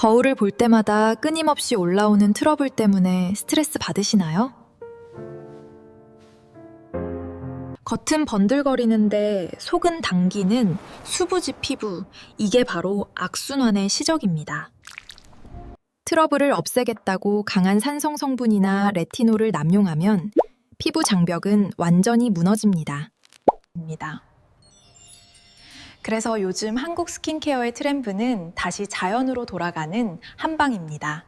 거울을 볼 때마다 끊임없이 올라오는 트러블 때문에 스트레스 받으시나요? 겉은 번들거리는데 속은 당기는 수부지 피부, 이게 바로 악순환의 시작입니다. 트러블을 없애겠다고 강한 산성 성분이나 레티놀을 남용하면 피부 장벽은 완전히 무너집니다. 그래서 요즘 한국 스킨케어의 트렌드는 다시 자연으로 돌아가는 한방입니다.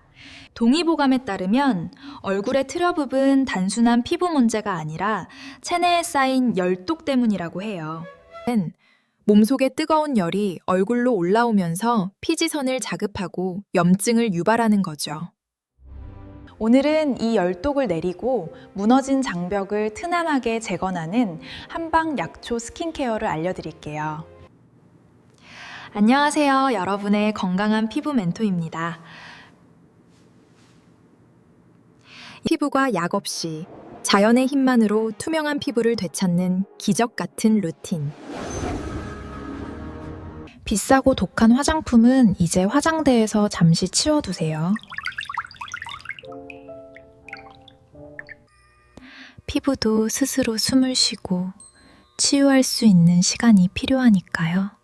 동의보감에 따르면 얼굴의 트러블은 단순한 피부 문제가 아니라 체내에 쌓인 열독 때문이라고 해요. 몸속의 뜨거운 열이 얼굴로 올라오면서 피지선을 자극하고 염증을 유발하는 거죠. 오늘은 이 열독을 내리고 무너진 장벽을 튼튼하게 재건하는 한방 약초 스킨케어를 알려드릴게요. 안녕하세요. 여러분의 건강한 피부 멘토입니다. 피부가 약 없이 자연의 힘만으로 투명한 피부를 되찾는 기적 같은 루틴. 비싸고 독한 화장품은 이제 화장대에서 잠시 치워두세요. 피부도 스스로 숨을 쉬고 치유할 수 있는 시간이 필요하니까요.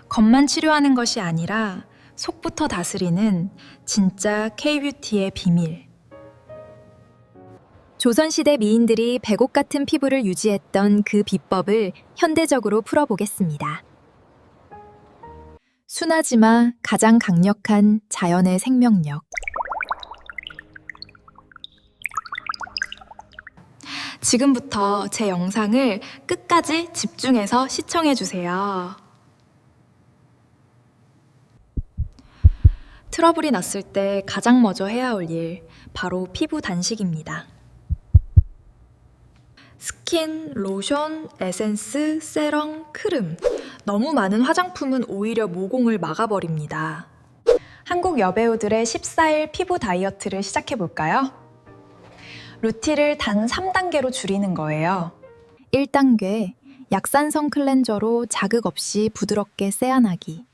겉만 치료하는 것이 아니라 속부터 다스리는 진짜 K-뷰티의 비밀. 조선시대 미인들이 백옥 같은 피부를 유지했던 그 비법을 현대적으로 풀어보겠습니다. 순하지만 가장 강력한 자연의 생명력. 지금부터 제 영상을 끝까지 집중해서 시청해주세요. 트러블이 났을 때 가장 먼저 해야 할 일, 바로 피부 단식입니다. 스킨, 로션, 에센스, 세럼, 크림. 너무 많은 화장품은 오히려 모공을 막아버립니다. 한국 여배우들의 14일 피부 다이어트를 시작해볼까요? 루틴을 단 3단계로 줄이는 거예요. 1단계, 약산성 클렌저로 자극 없이 부드럽게 세안하기.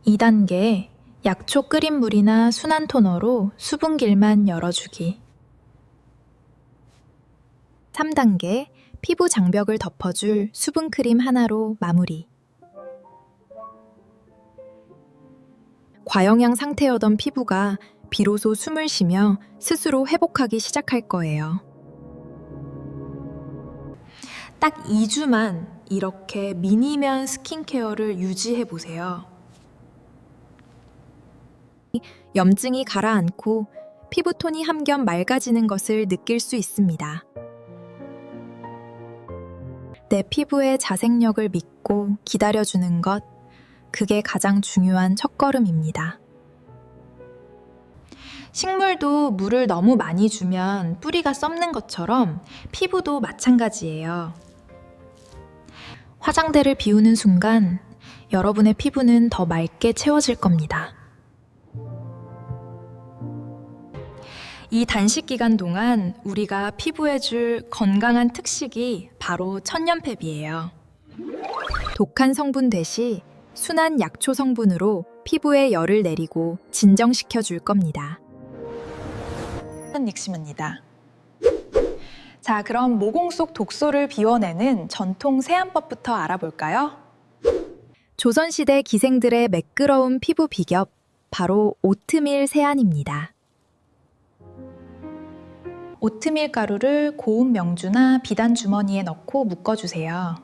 2단계, 약초 끓인 물이나 순한 토너로 수분길만 열어주기. 3단계, 피부 장벽을 덮어줄 수분크림 하나로 마무리. 과영양 상태여던 피부가 비로소 숨을 쉬며 스스로 회복하기 시작할 거예요. 딱 2주만 이렇게 미니면 스킨케어를 유지해보세요. 염증이 가라앉고 피부톤이 한결 맑아지는 것을 느낄 수 있습니다. 내 피부의 자생력을 믿고 기다려주는 것, 그게 가장 중요한 첫걸음입니다. 식물도 물을 너무 많이 주면 뿌리가 썩는 것처럼 피부도 마찬가지예요. 화장대를 비우는 순간 여러분의 피부는 더 맑게 채워질 겁니다. 이 단식 기간 동안 우리가 피부에 줄 건강한 특식이 바로 천년패비예요. 독한 성분 대신 순한 약초 성분으로 피부에 열을 내리고 진정시켜 줄 겁니다. 닉심입니다. 자, 그럼 모공 속 독소를 비워내는 전통 세안법부터 알아볼까요? 조선시대 기생들의 매끄러운 피부 비결, 바로 오트밀 세안입니다. 오트밀 가루를 고운 명주나 비단 주머니에 넣고 묶어주세요.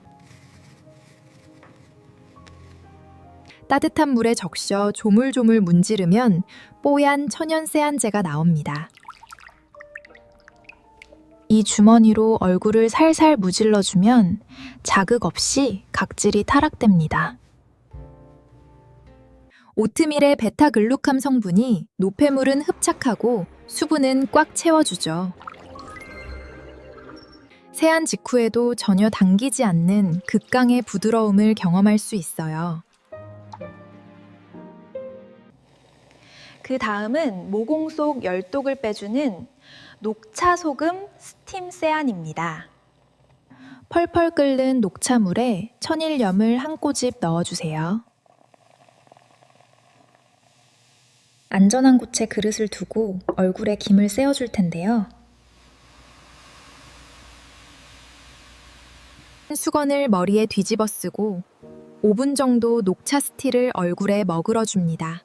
따뜻한 물에 적셔 조물조물 문지르면 뽀얀 천연 세안제가 나옵니다. 이 주머니로 얼굴을 살살 무질러주면 자극 없이 각질이 탈락됩니다. 오트밀의 베타글루캄 성분이 노폐물은 흡착하고 수분은 꽉 채워주죠. 세안 직후에도 전혀 당기지 않는 극강의 부드러움을 경험할 수 있어요. 그 다음은 모공 속 열독을 빼주는 녹차 소금 스팀 세안입니다. 펄펄 끓는 녹차물에 천일염을 한 꼬집 넣어주세요. 안전한 곳에 그릇을 두고 얼굴에 김을 쐬어줄 텐데요. 수건을 머리에 뒤집어 쓰고 5분 정도 녹차 스틸을 얼굴에 머글어 줍니다.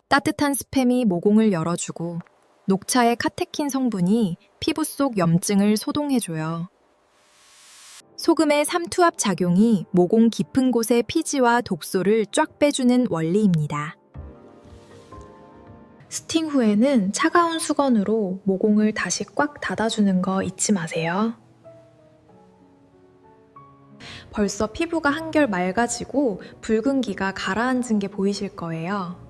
따뜻한 스팸이 모공을 열어주고 녹차의 카테킨 성분이 피부 속 염증을 소동해줘요. 소금의 삼투압 작용이 모공 깊은 곳의 피지와 독소를 쫙 빼주는 원리입니다. 스팅 후에는 차가운 수건으로 모공을 다시 꽉 닫아주는 거 잊지 마세요. 벌써 피부가 한결 맑아지고 붉은기가 가라앉은 게 보이실 거예요.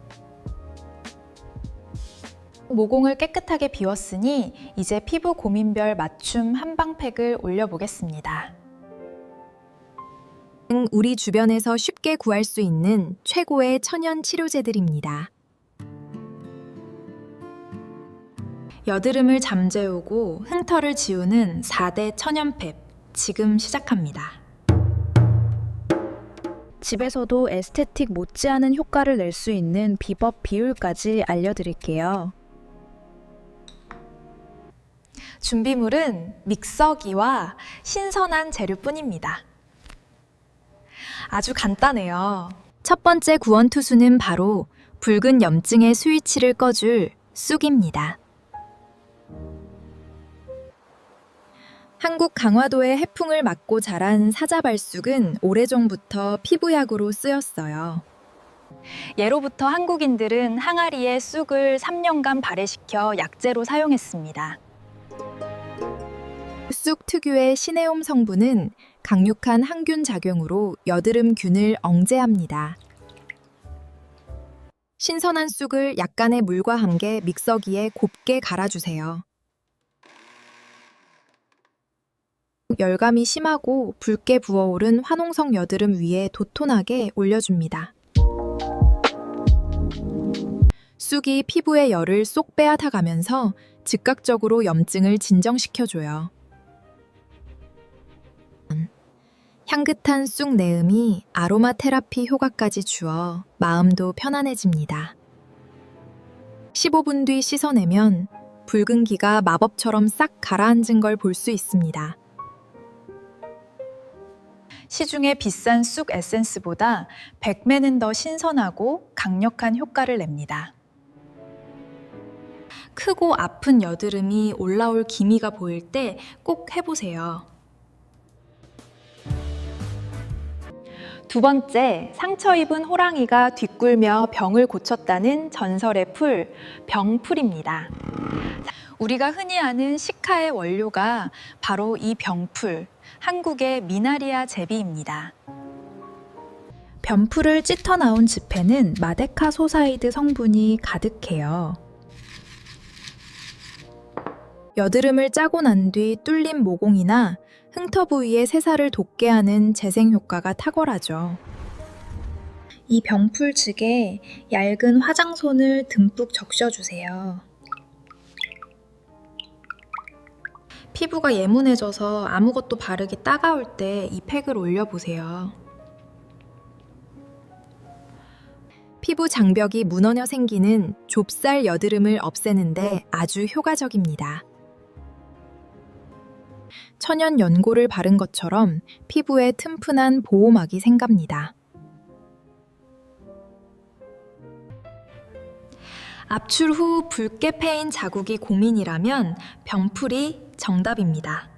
모공을 깨끗하게 비웠으니 이제 피부 고민별 맞춤 한방팩을 올려보겠습니다. 우리 주변에서 쉽게 구할 수 있는 최고의 천연 치료제들입니다. 여드름을 잠재우고 흉터를 지우는 4대 천연팩, 지금 시작합니다. 집에서도 에스테틱 못지않은 효과를 낼 수 있는 비법 비율까지 알려드릴게요. 준비물은 믹서기와 신선한 재료뿐입니다. 아주 간단해요. 첫 번째 구원 투수는 바로 붉은 염증의 스위치를 꺼줄 쑥입니다. 한국 강화도의 해풍을 맞고 자란 사자발쑥은 오래전부터 피부약으로 쓰였어요. 예로부터 한국인들은 항아리에 쑥을 3년간 발효시켜 약재로 사용했습니다. 쑥 특유의 시네옴 성분은 강력한 항균 작용으로 여드름균을 억제합니다. 신선한 쑥을 약간의 물과 함께 믹서기에 곱게 갈아주세요. 열감이 심하고 붉게 부어오른 화농성 여드름 위에 도톰하게 올려줍니다. 쑥이 피부의 열을 쏙 빼앗아가면서 즉각적으로 염증을 진정시켜줘요. 향긋한 쑥 내음이 아로마 테라피 효과까지 주어 마음도 편안해집니다. 15분 뒤 씻어내면 붉은기가 마법처럼 싹 가라앉은 걸 볼 수 있습니다. 시중의 비싼 쑥 에센스보다 100배는 더 신선하고 강력한 효과를 냅니다. 크고 아픈 여드름이 올라올 기미가 보일 때 꼭 해보세요. 두 번째, 상처 입은 호랑이가 뒷굴며 병을 고쳤다는 전설의 풀, 병풀입니다. 우리가 흔히 아는 시카의 원료가 바로 이 병풀, 한국의 미나리아 제비입니다. 병풀을 찢어 나온 즙에는 마데카소사이드 성분이 가득해요. 여드름을 짜고 난 뒤 뚫린 모공이나 흉터 부위의 새살을 돋게 하는 재생 효과가 탁월하죠. 이 병풀즙에 얇은 화장솜을 듬뿍 적셔주세요. 피부가 예민해져서 아무것도 바르기 따가울 때 이 팩을 올려보세요. 피부 장벽이 무너져 생기는 좁쌀 여드름을 없애는데 아주 효과적입니다. 천연 연고를 바른 것처럼 피부에 튼튼한 보호막이 생깁니다. 압출 후 붉게 패인 자국이 고민이라면 병풀이 정답입니다.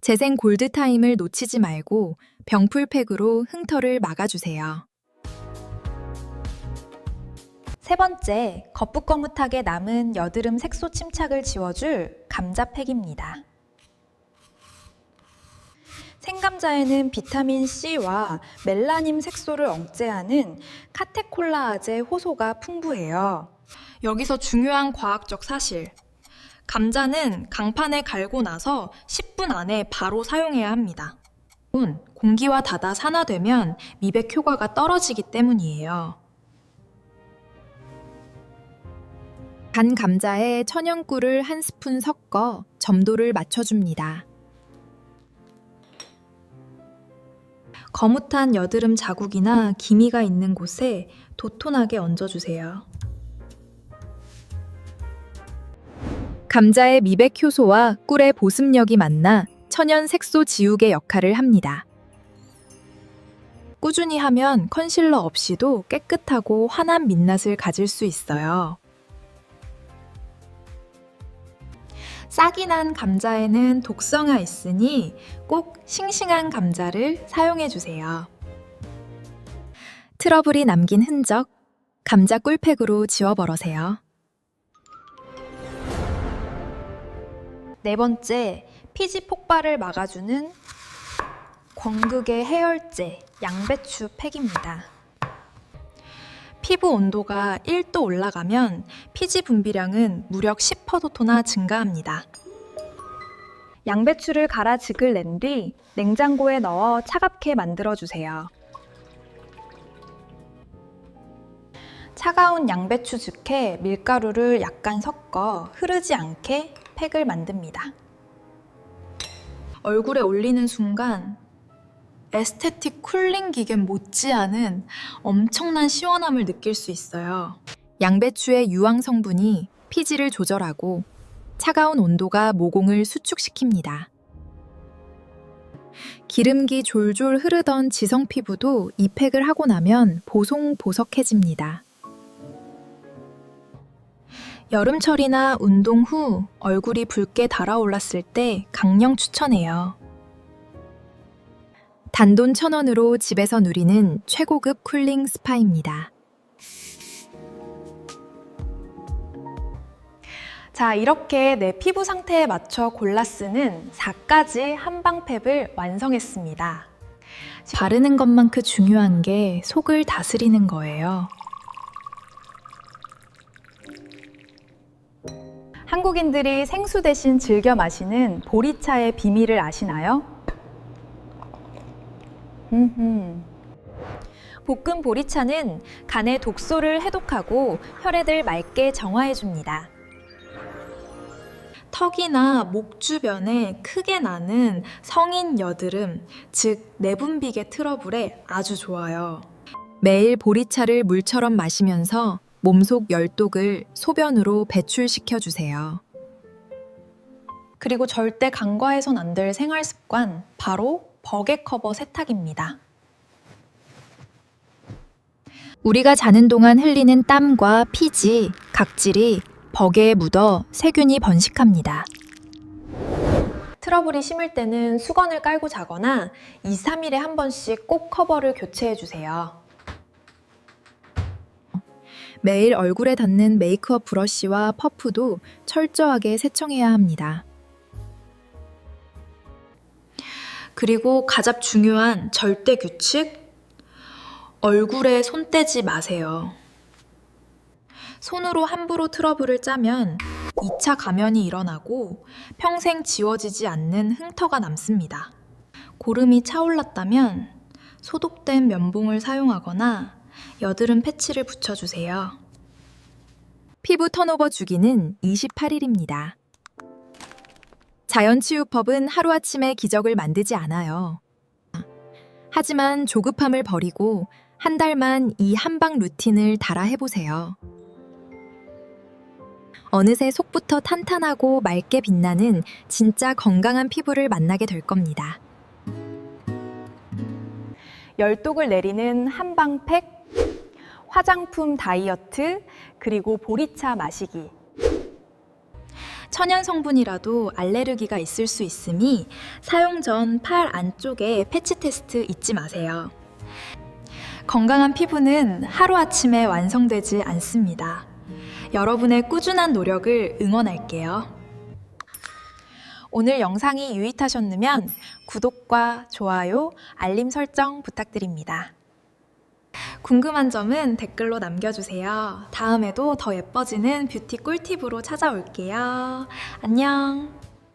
재생 골드타임을 놓치지 말고 병풀팩으로 흉터를 막아주세요. 세 번째, 거뭇거뭇하게 남은 여드름 색소 침착을 지워줄 감자팩입니다. 생감자에는 비타민 C와 멜라닌 색소를 억제하는 카테콜라아제 효소가 풍부해요. 여기서 중요한 과학적 사실. 감자는 강판에 갈고 나서 10분 안에 바로 사용해야 합니다. 공기와 닿아 산화되면 미백 효과가 떨어지기 때문이에요. 간 감자에 천연꿀을 한 스푼 섞어 점도를 맞춰줍니다. 거뭇한 여드름 자국이나 기미가 있는 곳에 도톰하게 얹어주세요. 감자의 미백 효소와 꿀의 보습력이 만나 천연 색소 지우개 역할을 합니다. 꾸준히 하면 컨실러 없이도 깨끗하고 환한 민낯을 가질 수 있어요. 싹이 난 감자에는 독성이 있으니 꼭 싱싱한 감자를 사용해 주세요. 트러블이 남긴 흔적, 감자 꿀팩으로 지워버리세요. 네 번째, 피지 폭발을 막아주는 권극의 해열제 양배추 팩입니다. 피부 온도가 1도 올라가면 피지 분비량은 무려 10%나 증가합니다. 양배추를 갈아 즙을 낸 뒤 냉장고에 넣어 차갑게 만들어주세요. 차가운 양배추 즙에 밀가루를 약간 섞어 흐르지 않게 팩을 만듭니다. 얼굴에 올리는 순간 에스테틱 쿨링 기계 못지않은 엄청난 시원함을 느낄 수 있어요. 양배추의 유황 성분이 피지를 조절하고 차가운 온도가 모공을 수축시킵니다. 기름기 졸졸 흐르던 지성 피부도 이 팩을 하고 나면 보송보석해집니다. 여름철이나 운동 후 얼굴이 붉게 달아올랐을 때 강령 추천해요. 단돈 1,000원으로 집에서 누리는 최고급 쿨링 스파입니다. 자, 이렇게 내 피부 상태에 맞춰 골라 쓰는 4가지 한방팩을 완성했습니다. 바르는 것만큼 중요한 게 속을 다스리는 거예요. 한국인들이 생수 대신 즐겨 마시는 보리차의 비밀을 아시나요? 볶은 보리차는 간의 독소를 해독하고 혈액을 맑게 정화해줍니다. 턱이나 목 주변에 크게 나는 성인 여드름, 즉 내분비계 트러블에 아주 좋아요. 매일 보리차를 물처럼 마시면서 몸속 열독을 소변으로 배출시켜 주세요. 그리고 절대 간과해선 안 될 생활 습관, 바로 버개 커버 세탁입니다. 우리가 자는 동안 흘리는 땀과 피지, 각질이 버개에 묻어 세균이 번식합니다. 트러블이 심할 때는 수건을 깔고 자거나 2, 3일에 한 번씩 꼭 커버를 교체해 주세요. 매일 얼굴에 닿는 메이크업 브러쉬와 퍼프도 철저하게 세척해야 합니다. 그리고 가장 중요한 절대 규칙, 얼굴에 손 떼지 마세요. 손으로 함부로 트러블을 짜면 2차 감염이 일어나고 평생 지워지지 않는 흉터가 남습니다. 고름이 차올랐다면 소독된 면봉을 사용하거나 여드름 패치를 붙여주세요. 피부 턴오버 주기는 28일입니다. 자연치유법은 하루아침에 기적을 만들지 않아요. 하지만 조급함을 버리고 한 달만 이 한방 루틴을 따라 해보세요. 어느새 속부터 탄탄하고 맑게 빛나는 진짜 건강한 피부를 만나게 될 겁니다. 열독을 내리는 한방팩, 화장품 다이어트, 그리고 보리차 마시기. 천연 성분이라도 알레르기가 있을 수 있으니 사용 전 팔 안쪽에 패치 테스트 잊지 마세요. 건강한 피부는 하루아침에 완성되지 않습니다. 여러분의 꾸준한 노력을 응원할게요. 오늘 영상이 유익하셨다면 구독과 좋아요, 알림 설정 부탁드립니다. 궁금한 점은 댓글로 남겨주세요. 다음에도 더 예뻐지는 뷰티 꿀팁으로 찾아올게요. 안녕!